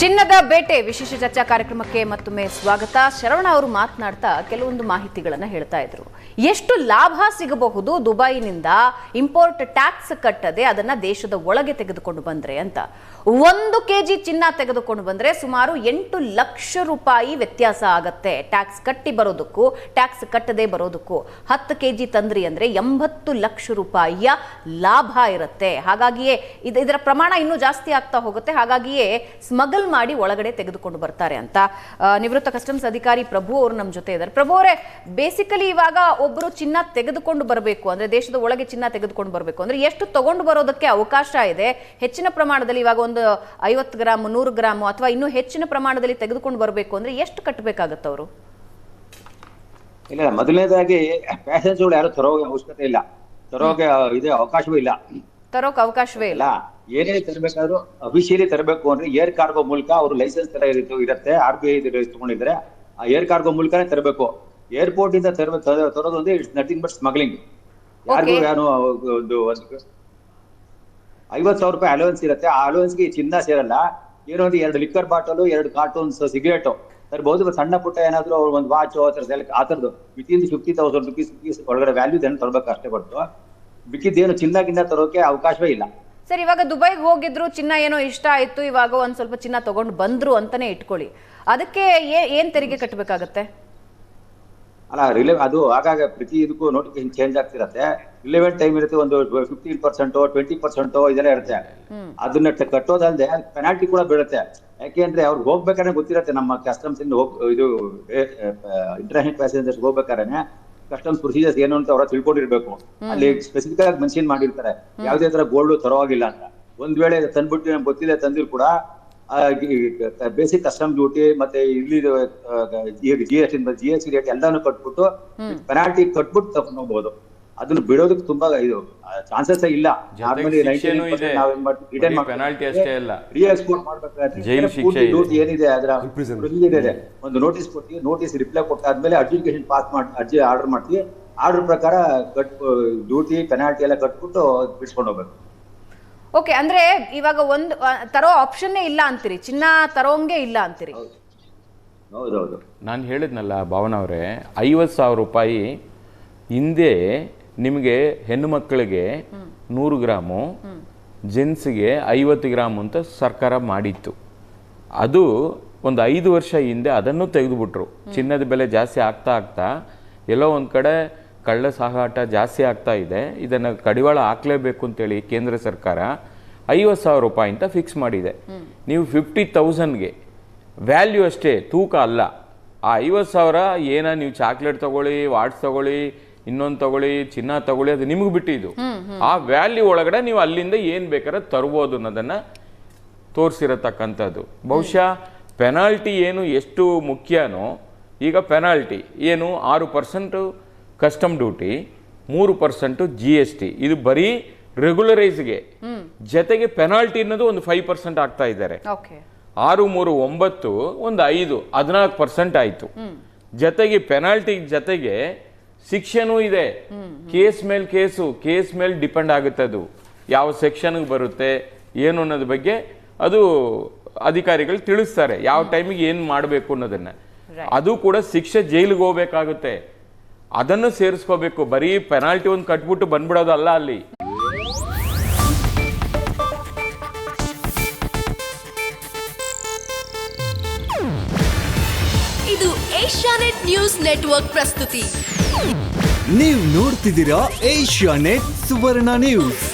ಚಿನ್ನದ ಬೇಟೆ ವಿಶೇಷ ಚರ್ಚಾ ಕಾರ್ಯಕ್ರಮಕ್ಕೆ ಮತ್ತೊಮ್ಮೆ ಸ್ವಾಗತ. ಶರವಣ ಅವರು ಮಾತನಾಡ್ತಾ ಕೆಲವೊಂದು ಮಾಹಿತಿಗಳನ್ನು ಹೇಳ್ತಾ ಇದ್ರು. ಎಷ್ಟು ಲಾಭ ಸಿಗಬಹುದು ದುಬೈನಿಂದ ಇಂಪೋರ್ಟ್ ಟ್ಯಾಕ್ಸ್ ಕಟ್ಟದೆ ಅದನ್ನ ದೇಶದ ಒಳಗೆ ತೆಗೆದುಕೊಂಡು ಬಂದ್ರೆ ಅಂತ. 1 ಕೆಜಿ ಚಿನ್ನ ತೆಗೆದುಕೊಂಡು ಬಂದ್ರೆ ಸುಮಾರು 8 ಲಕ್ಷ ರೂಪಾಯಿ ವ್ಯತ್ಯಾಸ ಆಗತ್ತೆ. ಟ್ಯಾಕ್ಸ್ ಕಟ್ಟಿ ಬರೋದಕ್ಕೂ ಟ್ಯಾಕ್ಸ್ ಕಟ್ಟದೆ ಬರೋದಕ್ಕೂ 10 ಕೆಜಿ ತಂದ್ರಿ ಅಂದ್ರೆ 80 ಲಕ್ಷ ರೂಪಾಯಿಯ ಲಾಭ ಇರುತ್ತೆ. ಹಾಗಾಗಿಯೇ ಇದರ ಪ್ರಮಾಣ ಇನ್ನೂ ಜಾಸ್ತಿ ಆಗ್ತಾ ಹೋಗುತ್ತೆ. ಹಾಗಾಗಿಯೇ ಸ್ಮಗಲ್ ಮಾಡಿ ಒಳಗಡೆ ತೆಗೆದುಕೊಂಡು ಬರ್ತಾರೆ ಅಂತ ನಿವೃತ್ತ ಕಸ್ಟಮ್ಸ್ ಅಧಿಕಾರಿ ಪ್ರಭು ಅವರು ನಮ್ಮ ಜೊತೆ ಇದ್ದಾರೆ. ಪ್ರಭು ಅವರೇ, ಬೇಸಿಕಲಿ ಇವಾಗ ಒಬ್ಬರು ಚಿನ್ನ ತೆಗೆದುಕೊಂಡು ಬರಬೇಕು ಅಂದ್ರೆ, ದೇಶದ ಒಳಗೆ ಚಿನ್ನ ತೆಗೆದುಕೊಂಡು ಬರಬೇಕು ಅಂದ್ರೆ ಎಷ್ಟು ತಗೊಂಡು ಬರೋದಕ್ಕೆ ಅವಕಾಶ ಇದೆ? ಹೆಚ್ಚಿನ ಪ್ರಮಾಣದಲ್ಲಿ ಇವಾಗ ಒಂದು 50 ಗ್ರಾಮ್ 100 ಗ್ರಾಮ್ ಅಥವಾ ಇನ್ನೂ ಹೆಚ್ಚಿನ ಪ್ರಮಾಣದಲ್ಲಿ ತೆಗೆದುಕೊಂಡು ಬರಬೇಕು ಅಂದ್ರೆ ಎಷ್ಟು ಕಟ್ಟಬೇಕಾಗತ್ತೆ ಅವರು? ಇಲ್ಲ, ಮೊದಲನೇದಾಗಿ ಪ್ಯಾಸೆಂಜರ್ಗಳು ಯಾರು ತರೋಗೆ ಅವಶ್ಯಕತೆ ಇಲ್ಲ, ತರೋಗೆ ಇದೆ ಅವಕಾಶವೂ ಇಲ್ಲ, ತರೋಕೆ ಅವಕಾಶವೇ ಇಲ್ಲ. ಏನೇ ತರಬೇಕಾದ್ರೂ ಅಫಿಷಿಯಲಿ ತರಬೇಕು ಅಂದ್ರೆ ಏರ್ ಕಾರ್ಗೋ ಮೂಲಕ ಅವರು ಲೈಸೆನ್ಸ್ ತರ ಇರುತ್ತೆ. RBI ತಗೊಂಡಿದ್ರೆ ಆ ಏರ್ ಕಾರ್ಗೋ ಮೂಲಕನೇ ತರಬೇಕು. ಏರ್ಪೋರ್ಟ್ ಇಂದ ತರೋದು ಅಂದ್ರೆ ಇಟ್ಸ್ ನಥಿಂಗ್ ಬಟ್ ಸ್ಮಗ್ಲಿಂಗ್. ಯಾರಿಗೂ ಏನು ಒಂದು 50,000 ರೂಪಾಯಿ ಅಲೋವೆನ್ಸ್ ಇರುತ್ತೆ. ಆ ಅಲೋವೆನ್ಸ್ಗೆ ಚಿನ್ನ ಸೇರಲ್ಲ. ಏನೋ ಒಂದು 2 ಲಿಕ್ಕರ್ ಬಾಟಲು, 2 ಕಾರ್ಟೂನ್ಸ್ ಸಿಗರೇಟ್ ತರಬಹುದು. ಸಣ್ಣ ಪುಟ್ಟ ಏನಾದ್ರು ಅವ್ರು ಒಂದು ವಾಚ್ ಆ ಥರದ್ದು ವಿತಿನ್ 50,000 ರುಪೀಸ್ ಒಳಗಡೆ ವ್ಯಾಲ್ಯೂ ಏನು ತರಬೇಕು ಅಷ್ಟೇ ಹೊರತು ಬಿಕ್ಕಿದ್ದೇನು ಚಿನ್ನ ತರೋಕೆ ಅವಕಾಶವೇ ಇಲ್ಲ. ಸರ್, ಇವಾಗ ದುಬೈಗೆ ಹೋಗಿದ್ರು, ಚಿನ್ನ ಏನೋ ಇಷ್ಟ ಆಯ್ತು, ಇವಾಗ ಒಂದ್ ಸ್ವಲ್ಪ ಚಿನ್ನ ತಗೊಂಡು ಬಂದ್ರು ಅಂತಾನೆ ಇಟ್ಕೊಳ್ಳಿ, ಅದಕ್ಕೆ ಏನ್ ತೆರಿಗೆ ಕಟ್ಟಬೇಕಾಗತ್ತೆ? ಅಲ್ಲ, ಅದು ಆಗಾಗ ಪ್ರತಿ ಇದಕ್ಕೂ ನೋಟಿಫಿಕೇಶನ್ ಚೇಂಜ್ ಆಗ್ತಿರತ್ತೆ. ರಿಲೆವೆಂಟ್ ಟೈಮ್ ಇರುತ್ತೆ, ಒಂದು 15% 20% ಇದೆಲ್ಲ ಇರುತ್ತೆ. ಅದನ್ನ ಕಟ್ಟೋದಲ್ಲದೆ ಪೆನಾಲ್ಟಿ ಕೂಡ ಬೀಳುತ್ತೆ. ಯಾಕೆಂದ್ರೆ ಅವ್ರಿಗೆ ಹೋಗ್ಬೇಕಾದ್ರೆ ಗೊತ್ತಿರತ್ತೆ, ನಮ್ಮ ಕಸ್ಟಮ್ಸ್ ಇಂದ ಇದು ಇಂಟರ್ನ್ಯಾಷನಲ್ ಪ್ಯಾಸೆಂಜರ್ಸ್ ಹೋಗ್ಬೇಕಾದ್ರೆ ಕಸ್ಟಮ್ಸ್ ಪ್ರೊಸೀಜರ್ಸ್ ಏನು ಅಂತ ಅವ್ರ ತಿಳ್ಕೊಂಡಿರ್ಬೇಕು. ಅಲ್ಲಿ ಸ್ಪೆಸಿಫಿಕ್ ಆಗಿ ಮೆನ್ಷನ್ ಮಾಡಿರ್ತಾರೆ ಯಾವ್ದೇ ತರ ಗೋಲ್ಡ್ ತರವಾಗಿಲ್ಲ ಅಂತ. ಒಂದ್ ವೇಳೆ ತಂದ್ಬಿಟ್ಟು ನಮ್ಗೆ ಗೊತ್ತಿದೆ ತಂದಿರು ಕೂಡ ಬೇಸಿಕ್ ಕಸ್ಟಮ್ ಡ್ಯೂಟಿ ಮತ್ತೆ ಇಲ್ಲಿ GST ರೇಟ್ ಎಲ್ಲಾನು ಕಟ್ಬಿಟ್ಟು ಪೆನಾಲ್ಟಿ ಕಟ್ಬಿಟ್ಟು ತಗೊಂಡು ಹೋಗ್ಬೋದು. ಅದನ್ನ ಬಿಡೋದಕ್ಕೆ ತುಂಬಾ ಇದು ಚಾನ್ಸಸ್ ಇಲ್ಲ. ಏನಿದೆ ಅದರ ಪ್ರೊಸೀಜರ್ ಇದೆ. ಒಂದು ನೋಟಿಸ್ ಕೊಡ್ತೀವಿ, ನೋಟಿಸ್ ರಿಪ್ಲೈ ಕೊಟ್ಟಾದ್ಮೇಲೆ ಅಡ್ಜುಡಿಕೇಶನ್ ಪಾಸ್ ಮಾಡಿ ಅರ್ಜಿ ಆರ್ಡರ್ ಮಾಡ್ತೀವಿ. ಆರ್ಡರ್ ಪ್ರಕಾರ ಡ್ಯೂಟಿ ಪೆನಾಲ್ಟಿ ಎಲ್ಲ ಕಟ್ಬಿಟ್ಟು ಬಿಡಿಸ್ಕೊಂಡು ಹೋಗ್ಬೇಕು. ಓಕೆ, ಅಂದ್ರೆ ಇವಾಗ ಒಂದು ತರೋ ಆಪ್ಷನ್ ಇಲ್ಲ ಅಂತೀರಿ, ಚಿನ್ನ ತರೋಂಗೆ ಇಲ್ಲ ಅಂತೀರಿ? ಹೌದೌದು. ನಾನು ಹೇಳಿದ್ನಲ್ಲ ಭಾವನಾ ಅವರೇ, 50,000 ರೂಪಾಯಿ ಹಿಂದೆ ನಿಮಗೆ ಹೆಣ್ಣು ಮಕ್ಕಳಿಗೆ 100 ಗ್ರಾಮು, ಜೆಂಟ್ಸ್ಗೆ 50 ಗ್ರಾಮ್ ಅಂತ ಸರ್ಕಾರ ಮಾಡಿತ್ತು. ಅದು ಒಂದು 5 ವರ್ಷ ಹಿಂದೆ ಅದನ್ನು ತೆಗೆದುಬಿಟ್ರು. ಚಿನ್ನದ ಬೆಲೆ ಜಾಸ್ತಿ ಆಗ್ತಾ ಎಲ್ಲೋ ಒಂದು ಕಡೆ ಕಳ್ಳ ಸಾಗಾಟ ಜಾಸ್ತಿ ಆಗ್ತಾ ಇದೆ, ಇದನ್ನು ಕಡಿವಾಳ ಹಾಕಲೇಬೇಕು ಅಂತೇಳಿ ಕೇಂದ್ರ ಸರ್ಕಾರ 50,000 ರೂಪಾಯಿ ಅಂತ ಫಿಕ್ಸ್ ಮಾಡಿದೆ. ನೀವು 50,000ಗೆ ವ್ಯಾಲ್ಯೂ ಅಷ್ಟೇ, ತೂಕ ಅಲ್ಲ. ಆ 50,000 ನೀವು ಚಾಕ್ಲೇಟ್ ತಗೊಳ್ಳಿ, ವಾಟ್ಸ್ ತಗೊಳ್ಳಿ, ಇನ್ನೊಂದು ತಗೊಳ್ಳಿ, ಚಿನ್ನ ತಗೊಳ್ಳಿ, ಅದು ನಿಮಗೆ ಬಿಟ್ಟಿದ್ದು. ಆ ವ್ಯಾಲ್ಯೂ ಒಳಗಡೆ ನೀವು ಅಲ್ಲಿಂದ ಏನು ಬೇಕಾದ್ರೆ ತರ್ಬೋದು ಅನ್ನೋದನ್ನು ತೋರಿಸಿರತಕ್ಕಂಥದ್ದು. ಬಹುಶಃ ಪೆನಾಲ್ಟಿ ಏನು ಎಷ್ಟು ಮುಖ್ಯನೋ, ಈಗ ಪೆನಾಲ್ಟಿ ಏನು 6% ಕಸ್ಟಮ್ ಡ್ಯೂಟಿ, 3% GST, ಇದು ಬರೀ ರೆಗ್ಯುಲರೈಸ್ಗೆ. ಜೊತೆಗೆ ಪೆನಾಲ್ಟಿ ಅನ್ನೋದು ಒಂದು 5% ಆಗ್ತಾ ಇದ್ದಾರೆ. 6, 3, 9, ಒಂದು 5, 14% ಆಯ್ತು. ಜೊತೆಗೆ ಪೆನಾಲ್ಟಿ ಜೊತೆಗೆ ಶಿಕ್ಷೆನೂ ಇದೆ. ಕೇಸ್ ಮೇಲೆ ಡಿಪೆಂಡ್ ಆಗುತ್ತೆ. ಅದು ಯಾವ ಸೆಕ್ಷನ್ಗೆ ಬರುತ್ತೆ ಏನು ಅನ್ನೋದ್ರ ಬಗ್ಗೆ ಅದು ಅಧಿಕಾರಿಗಳು ತಿಳಿಸ್ತಾರೆ, ಯಾವ ಟೈಮಿಗೆ ಏನು ಮಾಡಬೇಕು ಅನ್ನೋದನ್ನ. ಅದು ಕೂಡ ಶಿಕ್ಷೆ ಜೈಲಿಗೆ ಹೋಗ್ಬೇಕಾಗುತ್ತೆ. ಅದನ್ನು ಸೇರಿಸ್ಕೋಬೇಕು. ಬರೀ ಪೆನಾಲ್ಟಿ ಒಂದು ಕಟ್ಬಿಟ್ಟು ಬಂದ್ಬಿಡೋದಲ್ಲ ಅಲ್ಲಿ. ಇದು ಏಷ್ಯಾನೆಟ್ ನ್ಯೂಸ್ ನೆಟ್ವರ್ಕ್ ಪ್ರಸ್ತುತಿ. ನೀವು ನೋಡ್ತಿದ್ದೀರಾ ಏಷ್ಯಾನೆಟ್ ಸುವರ್ಣ ನ್ಯೂಸ್.